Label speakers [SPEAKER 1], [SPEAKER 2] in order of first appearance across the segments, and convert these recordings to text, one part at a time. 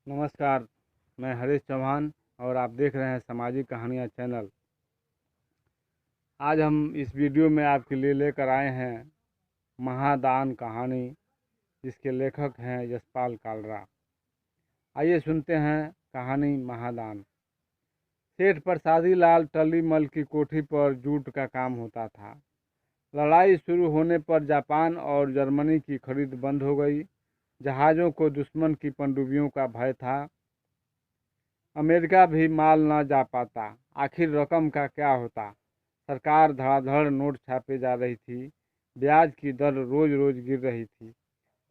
[SPEAKER 1] नमस्कार। मैं हरीश चौहान और आप देख रहे हैं सामाजिक कहानियाँ चैनल। आज हम इस वीडियो में आपके लिए लेकर आए हैं महादान कहानी, जिसके लेखक हैं यशपाल कालरा। आइए सुनते हैं कहानी महादान। सेठ प्रसादी लाल टलीमल की कोठी पर जूट का काम होता था। लड़ाई शुरू होने पर जापान और जर्मनी की खरीद बंद हो गई। जहाज़ों को दुश्मन की पनडुब्बियों का भय था। अमेरिका भी माल न जा पाता। आखिर रकम का क्या होता। सरकार धड़ाधड़ नोट छापे जा रही थी। ब्याज की दर रोज रोज गिर रही थी।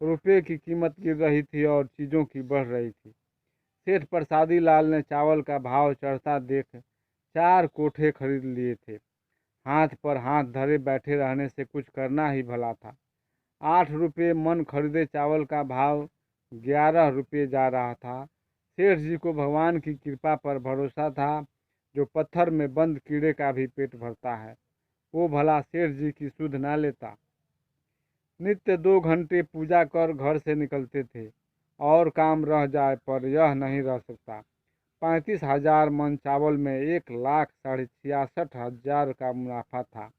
[SPEAKER 1] रुपये की कीमत गिर रही थी और चीज़ों की बढ़ रही थी। सेठ प्रसादी लाल ने चावल का भाव चढ़ता देख 4 कोठे खरीद लिए थे। हाथ पर हाथ धरे बैठे रहने से कुछ करना ही भला था। 8 रुपये मन खरीदे चावल का भाव 11 रुपये जा रहा था। सेठ जी को भगवान की कृपा पर भरोसा था। जो पत्थर में बंद कीड़े का भी पेट भरता है, वो भला सेठ जी की सुध ना लेता। नित्य 2 घंटे पूजा कर घर से निकलते थे। और काम रह जाए पर यह नहीं रह सकता। 35,000 मन चावल में 1,66,000 का मुनाफा था।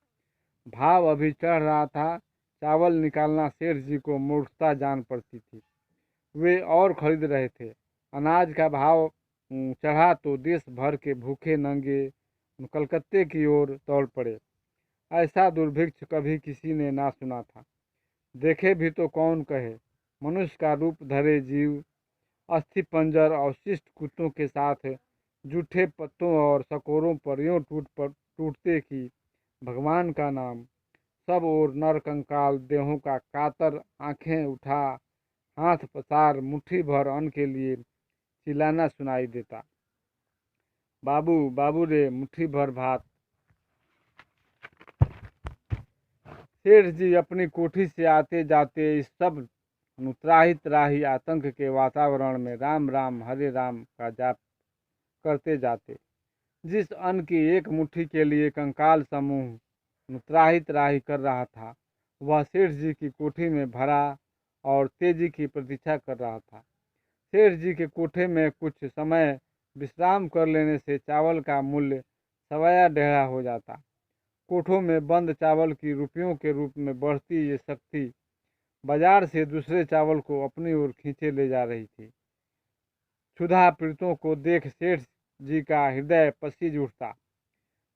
[SPEAKER 1] भाव अभी चढ़ रहा था। चावल निकालना सेठ जी को मूर्खता जान पड़ती थी। वे और खरीद रहे थे। अनाज का भाव चढ़ा तो देश भर के भूखे नंगे कलकत्ते की ओर दौड़ पड़े। ऐसा दुर्भिक्ष कभी किसी ने ना सुना था। देखे भी तो कौन कहे। मनुष्य का रूप धरे जीव अस्थि पंजर अवशिष्ट कुत्तों के साथ जूठे पत्तों और सकोरों पर यूं टूटते कि भगवान का नाम। सब ओर नर कंकाल देहों का कातर, आंखें उठा, हाथ पसार, मुट्ठी भर अन्न के लिए चिल्लाना सुनाई देता। बाबू बाबू रे, मुट्ठी भर भात। सेठ जी अपनी कोठी से आते जाते इस सब त्राही त्राही आतंक के वातावरण में राम राम हरे राम का जाप करते जाते। जिस अन्न की एक मुट्ठी के लिए कंकाल समूह त्राही त्राही कर रहा था, वह सेठ जी की कोठी में भरा और तेजी की प्रतीक्षा कर रहा था। सेठ जी के कोठे में कुछ समय विश्राम कर लेने से चावल का मूल्य सवाया डेढ़ा हो जाता। कोठों में बंद चावल की रुपयों के रूप में बढ़ती ये शक्ति बाजार से दूसरे चावल को अपनी ओर खींचे ले जा रही थी। क्षुधा पीड़ितों को देख सेठ जी का हृदय पसीज उठता।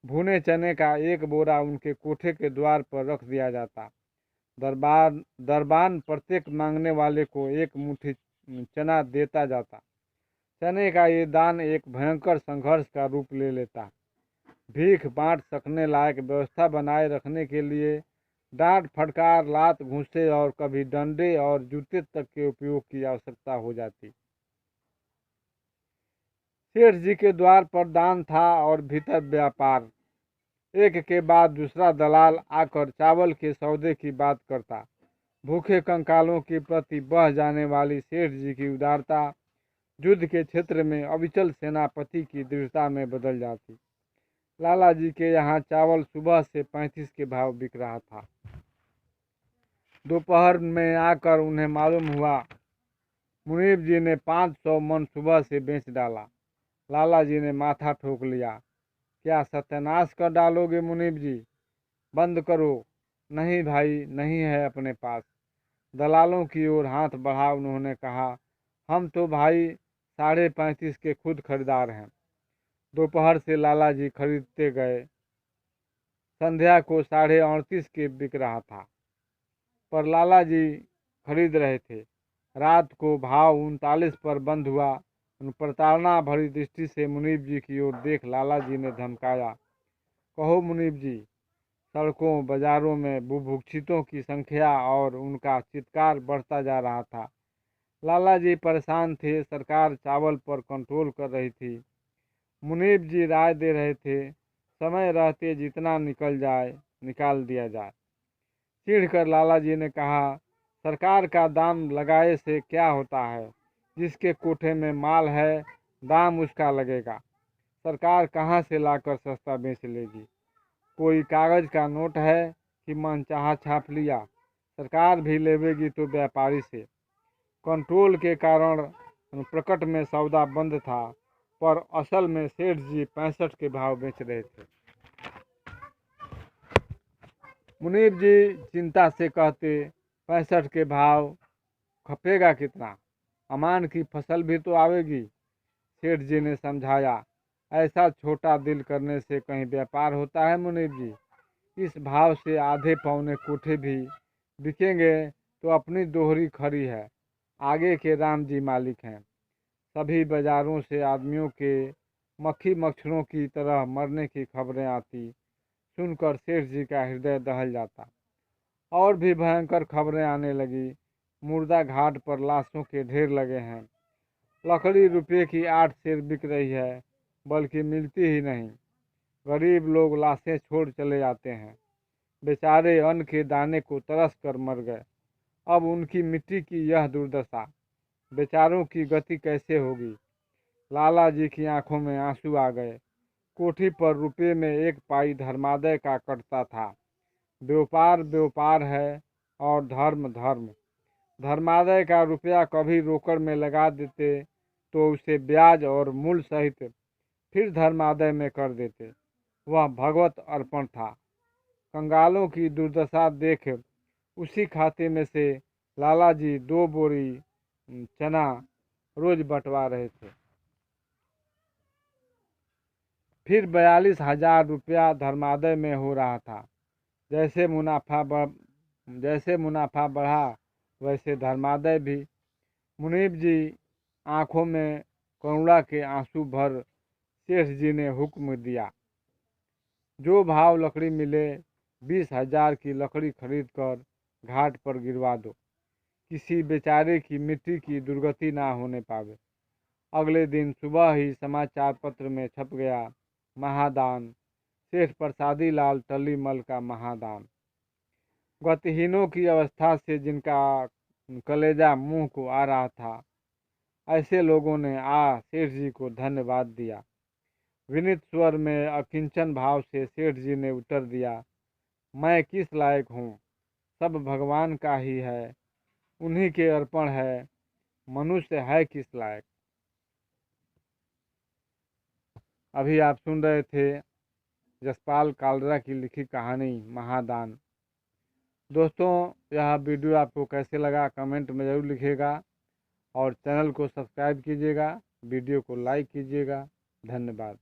[SPEAKER 1] भुने चने का एक बोरा उनके कोठे के द्वार पर रख दिया जाता। दरबान प्रत्येक मांगने वाले को एक मुट्ठी चना देता जाता। चने का ये दान एक भयंकर संघर्ष का रूप ले लेता। भीख बांट सकने लायक व्यवस्था बनाए रखने के लिए डांट फटकार, लात घूंसे और कभी डंडे और जूते तक के उपयोग की आवश्यकता हो जाती। सेठ जी के द्वार पर दान था और भीतर व्यापार। एक के बाद दूसरा दलाल आकर चावल के सौदे की बात करता। भूखे कंकालों के प्रति बह जाने वाली सेठ जी की उदारता युद्ध के क्षेत्र में अविचल सेनापति की दृढ़ता में बदल जाती। लाला जी के यहाँ चावल सुबह से 35 के भाव बिक रहा था। दोपहर में आकर उन्हें मालूम हुआ मुनीब जी ने 500 मन सुबह से बेच डाला। लाला जी ने माथा ठोक लिया। क्या सत्यानाश कर डालोगे मुनीब जी? बंद करो। नहीं भाई, नहीं है अपने पास। दलालों की ओर हाथ बढ़ा उन्होंने कहा, हम तो भाई 35.5 के खुद खरीदार हैं। दोपहर से लाला जी खरीदते गए। संध्या को 38.5 के बिक रहा था, पर लाला जी खरीद रहे थे। रात को भाव 39 पर बंद हुआ। प्रताड़ना भरी दृष्टि से मुनीब जी की ओर देख लाला जी ने धमकाया, कहो मुनीब जी। सड़कों बाजारों में बुभुक्षितों की संख्या और उनका चित्कार बढ़ता जा रहा था। लाला जी परेशान थे। सरकार चावल पर कंट्रोल कर रही थी। मुनीब जी राय दे रहे थे, समय रहते जितना निकल जाए निकाल दिया जाए। चिढ़कर लाला जी ने कहा, सरकार का दाम लगाए से क्या होता है? जिसके कोठे में माल है, दाम उसका लगेगा। सरकार कहाँ से लाकर सस्ता बेच लेगी? कोई कागज का नोट है कि मनचाहा छाप लिया? सरकार भी लेवेगी तो व्यापारी से। कंट्रोल के कारण प्रकट में सौदा बंद था, पर असल में सेठ जी 65 के भाव बेच रहे थे। मुनीब जी चिंता से कहते, 65 के भाव खपेगा कितना? अमान की फसल भी तो आवेगी। सेठ जी ने समझाया, ऐसा छोटा दिल करने से कहीं व्यापार होता है मुनीब जी? इस भाव से आधे पौने कोठे भी बिकेंगे तो अपनी दोहरी खड़ी है। आगे के राम जी मालिक हैं। सभी बाजारों से आदमियों के मक्खी मच्छरों की तरह मरने की खबरें आती। सुनकर सेठ जी का हृदय दहल जाता। और भी भयंकर खबरें आने लगी। मुर्दा घाट पर लाशों के ढेर लगे हैं। लकड़ी रुपये की 8 सेर बिक रही है, बल्कि मिलती ही नहीं। गरीब लोग लाशें छोड़ चले जाते हैं। बेचारे अन्न के दाने को तरस कर मर गए। अब उनकी मिट्टी की यह दुर्दशा, बेचारों की गति कैसे होगी? लाला जी की आंखों में आंसू आ गए। कोठी पर रुपये में 1 पाई धर्मादय का कटता था। व्यापार व्यापार है और धर्म धर्म। धर्मादय का रुपया कभी रोकड़ में लगा देते तो उसे ब्याज और मूल सहित फिर धर्मादय में कर देते। वह भगवत अर्पण था। कंगालों की दुर्दशा देख उसी खाते में से लाला जी 2 बोरी चना रोज बंटवा रहे थे। फिर 42,000 रुपया धर्मादय में हो रहा था। जैसे मुनाफा बढ़ा वैसे धर्मादय भी। मुनीब जी आंखों में करुणा के आंसू भर सेठ जी ने हुक्म दिया, जो भाव लकड़ी मिले 20,000 की लकड़ी खरीद कर घाट पर गिरवा दो। किसी बेचारे की मिट्टी की दुर्गति ना होने पावे। अगले दिन सुबह ही समाचार पत्र में छप गया, महादान, सेठ प्रसादी लाल टलीमल का महादान। गतिहीनों की अवस्था से जिनका कलेजा मुंह को आ रहा था, ऐसे लोगों ने सेठ जी को धन्यवाद दिया। विनीत स्वर में अकिंचन भाव से सेठ जी ने उत्तर दिया, मैं किस लायक हूँ? सब भगवान का ही है, उन्हीं के अर्पण है। मनुष्य है किस लायक? अभी आप सुन रहे थे जसपाल कालरा की लिखी कहानी महादान। दोस्तों, यह वीडियो आपको कैसे लगा कमेंट में ज़रूर लिखिएगा और चैनल को सब्सक्राइब कीजिएगा, वीडियो को लाइक कीजिएगा। धन्यवाद।